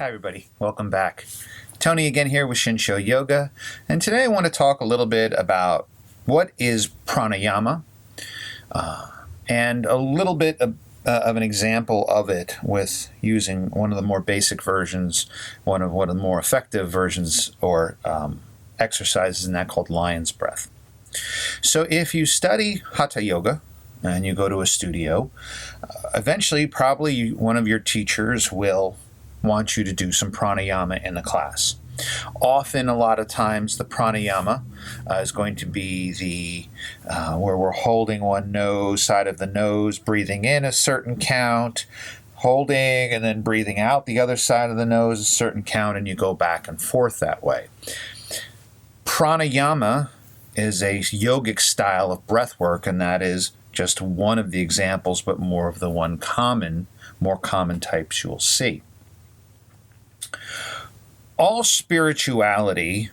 Hi everybody, welcome back. Tony again here with Shinsho Yoga, and today I want to talk a little bit about what is pranayama and a little bit of an example of it with using one of the more basic versions, one of the more effective versions or exercises in that called lion's breath. So if you study Hatha Yoga and you go to a studio, eventually probably one of your teachers will want you to do some pranayama in the class. Often, a lot of times, the pranayama is going to be the where we're holding one side of the nose, breathing in a certain count, holding and then breathing out the other side of the nose a certain count, and you go back and forth that way. Pranayama is a yogic style of breath work, and that is just one of the examples, but more of the more common types you'll see. All spirituality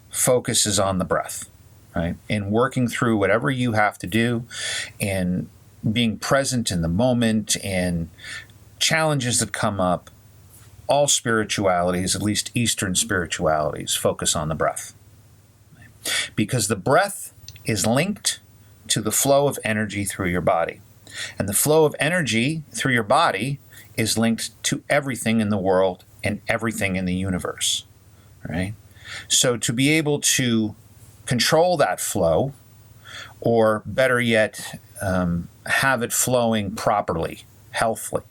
focuses on the breath, right? In working through whatever you have to do, in being present in the moment, in challenges that come up, all spiritualities, at least Eastern spiritualities, focus on the breath. Because the breath is linked to the flow of energy through your body. And the flow of energy through your body is linked to everything in the world and everything in the universe, right? So to be able to control that flow, or better yet, have it flowing properly, healthily,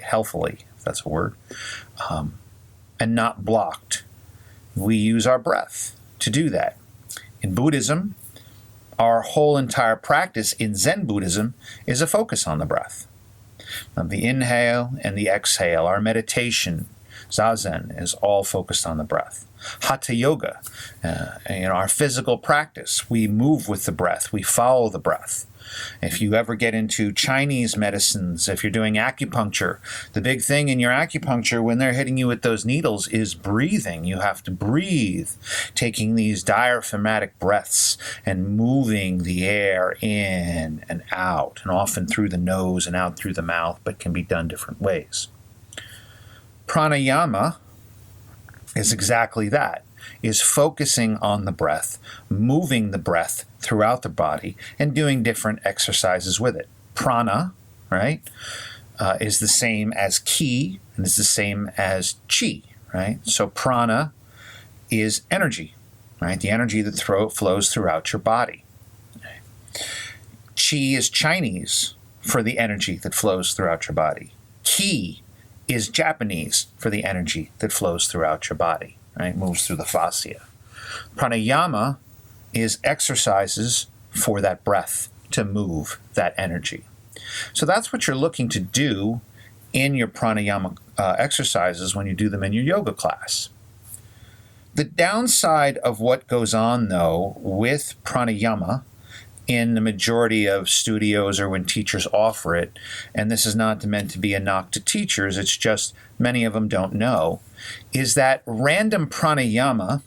if that's a word, and not blocked, we use our breath to do that. In Buddhism, our whole entire practice in Zen Buddhism is a focus on the breath. The inhale and the exhale, our meditation, Zazen, is all focused on the breath. Hatha Yoga, our physical practice, we move with the breath, we follow the breath. If you ever get into Chinese medicines, if you're doing acupuncture, the big thing in your acupuncture when they're hitting you with those needles is breathing. You have to breathe, taking these diaphragmatic breaths and moving the air in and out, and often through the nose and out through the mouth, but can be done different ways. Pranayama is exactly that, is focusing on the breath, moving the breath throughout the body, and doing different exercises with it. Prāṇa, right, is the same as ki, and is the same as chi, right? So prāṇa is energy, right? The energy that flows throughout your body. Chi is Chinese for the energy that flows throughout your body. Ki is Japanese for the energy that flows throughout your body, right? Moves through the fascia. Pranayama is exercises for that breath to move that energy. So that's what you're looking to do in your pranayama exercises when you do them in your yoga class. The downside of what goes on, though, with pranayama in the majority of studios or when teachers offer it, and this is not meant to be a knock to teachers, it's just many of them don't know, is that random pranayama,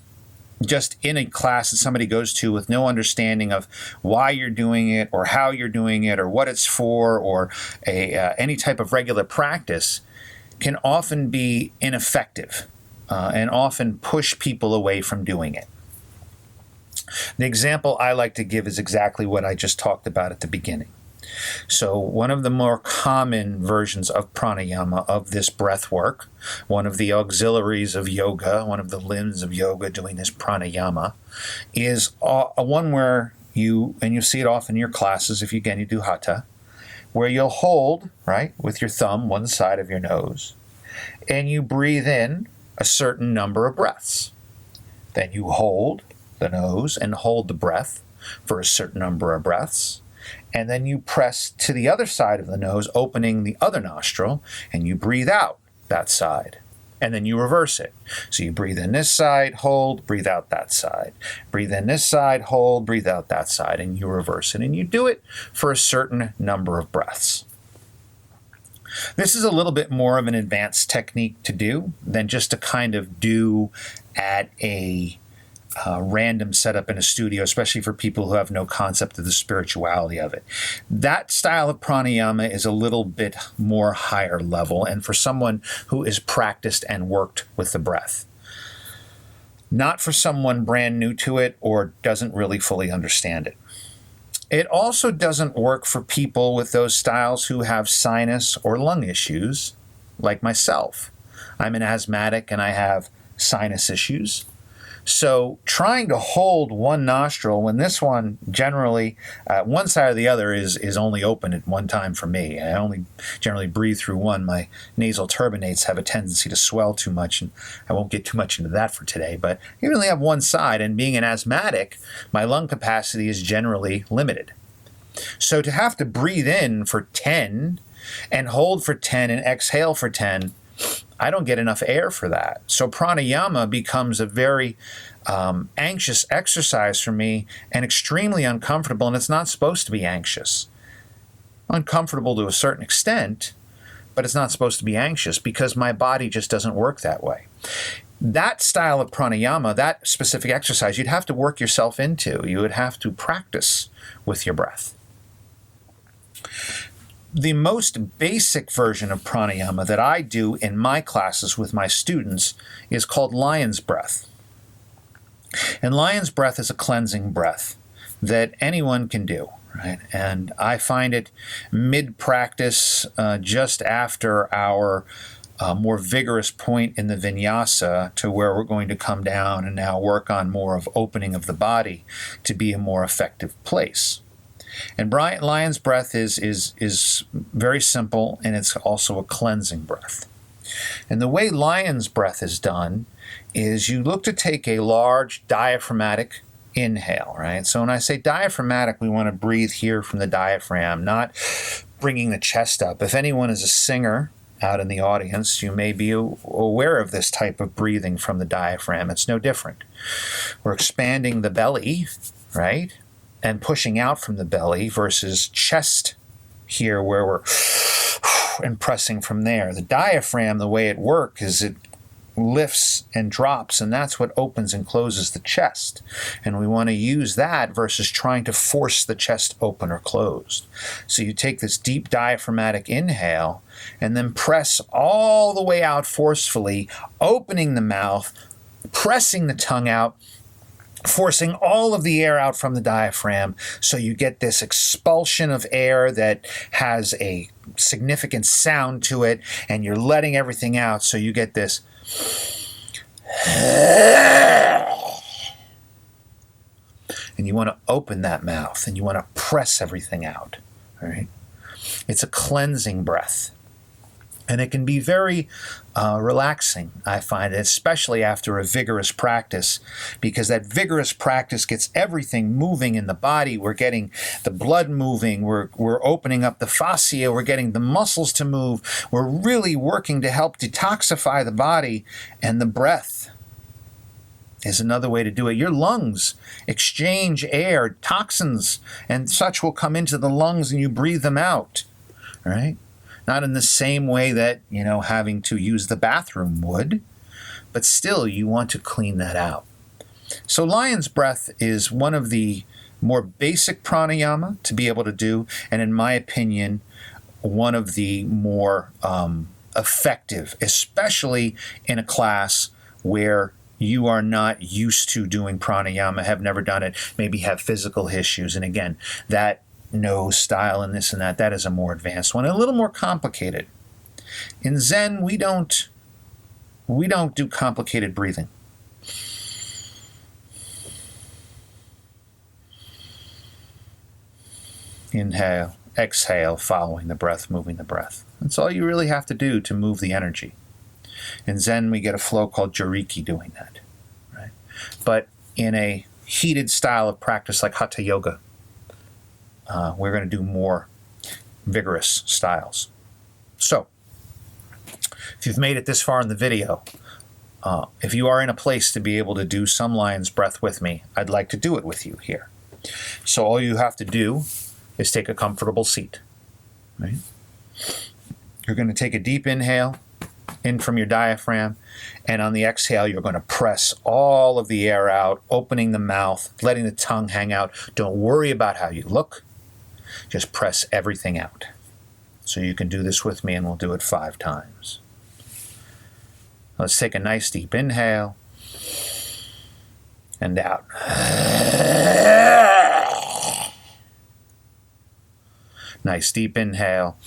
just in a class that somebody goes to with no understanding of why you're doing it or how you're doing it or what it's for or any type of regular practice, can often be ineffective and often push people away from doing it. The example I like to give is exactly what I just talked about at the beginning. So one of the more common versions of pranayama, of this breath work, one of the auxiliaries of yoga, one of the limbs of yoga doing this pranayama, is a one where you see it often in your classes if you do hatha, where you'll hold, right, with your thumb one side of your nose, and you breathe in a certain number of breaths. Then you hold the nose and hold the breath for a certain number of breaths. And then you press to the other side of the nose, opening the other nostril, and you breathe out that side. And then you reverse it. So you breathe in this side, hold, breathe out that side. Breathe in this side, hold, breathe out that side, and you reverse it. And you do it for a certain number of breaths. This is a little bit more of an advanced technique to do than just to kind of do at a random setup in a studio, especially for people who have no concept of the spirituality of it. That style of pranayama is a little bit more higher level, and for someone who is practiced and worked with the breath. Not for someone brand new to it or doesn't really fully understand it. It also doesn't work for people with those styles who have sinus or lung issues, like myself. I'm an asthmatic and I have sinus issues. So trying to hold one nostril when this one generally, one side or the other is only open at one time for me. I only generally breathe through one. My nasal turbinates have a tendency to swell too much, and I won't get too much into that for today, but I only have one side, and being an asthmatic, my lung capacity is generally limited. So to have to breathe in for 10 and hold for 10 and exhale for 10, I don't get enough air for that. So pranayama becomes a very anxious exercise for me and extremely uncomfortable, and it's not supposed to be anxious. Uncomfortable to a certain extent, but it's not supposed to be anxious because my body just doesn't work that way. That style of pranayama, that specific exercise, you'd have to work yourself into. You would have to practice with your breath. The most basic version of pranayama that I do in my classes with my students is called lion's breath. And lion's breath is a cleansing breath that anyone can do, right? And I find it mid-practice, just after our more vigorous point in the vinyasa, to where we're going to come down and now work on more of opening of the body to be a more effective place. And lion's breath is very simple, and it's also a cleansing breath. And the way lion's breath is done is you look to take a large diaphragmatic inhale, right? So when I say diaphragmatic, we want to breathe here from the diaphragm, not bringing the chest up. If anyone is a singer out in the audience, you may be aware of this type of breathing from the diaphragm. It's no different. We're expanding the belly, right? And pushing out from the belly versus chest here where we're and pressing from there. The diaphragm, the way it works is it lifts and drops, and that's what opens and closes the chest. And we want to use that versus trying to force the chest open or closed. So you take this deep diaphragmatic inhale and then press all the way out forcefully, opening the mouth, pressing the tongue out, forcing all of the air out from the diaphragm, so you get this expulsion of air that has a significant sound to it, and you're letting everything out, so you get this and you want to open that mouth and you want to press everything out. All right? It's a cleansing breath. And it can be very relaxing, I find, especially after a vigorous practice, because that vigorous practice gets everything moving in the body. We're getting the blood moving. We're opening up the fascia. We're getting the muscles to move. We're really working to help detoxify the body. And the breath is another way to do it. Your lungs exchange air, toxins, and such will come into the lungs, and you breathe them out, all right? Not in the same way that, having to use the bathroom would, but still you want to clean that out. So lion's breath is one of the more basic pranayama to be able to do, and in my opinion, one of the more effective, especially in a class where you are not used to doing pranayama, have never done it, maybe have physical issues. And again, that nose style and this and that is a more advanced one, a little more complicated. In Zen, we don't do complicated breathing. Inhale, exhale, following the breath, moving the breath. That's all you really have to do to move the energy. In Zen, we get a flow called Joriki doing that, right? But in a heated style of practice like Hatha Yoga, we're going to do more vigorous styles. So, if you've made it this far in the video, if you are in a place to be able to do some lion's breath with me, I'd like to do it with you here. So all you have to do is take a comfortable seat. Right? You're going to take a deep inhale in from your diaphragm, and on the exhale, you're going to press all of the air out, opening the mouth, letting the tongue hang out. Don't worry about how you look. Just press everything out. So you can do this with me, and we'll do it 5 times. Let's take a nice deep inhale and out. Nice deep inhale.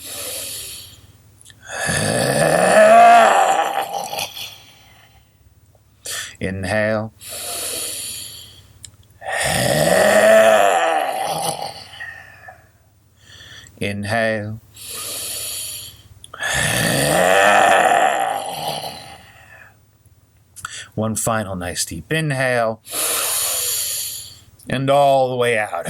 Inhale. Inhale. One final nice deep inhale. And all the way out.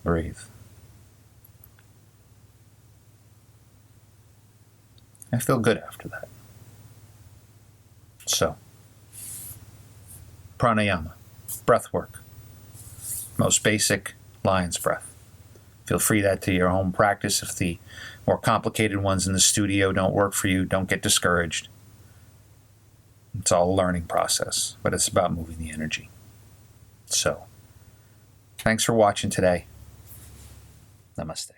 Breathe. I feel good after that. So, pranayama, breath work. Most basic, lion's breath. Feel free that to your home practice. If the more complicated ones in the studio don't work for you, don't get discouraged. It's all a learning process, but it's about moving the energy. So, thanks for watching today. Namaste.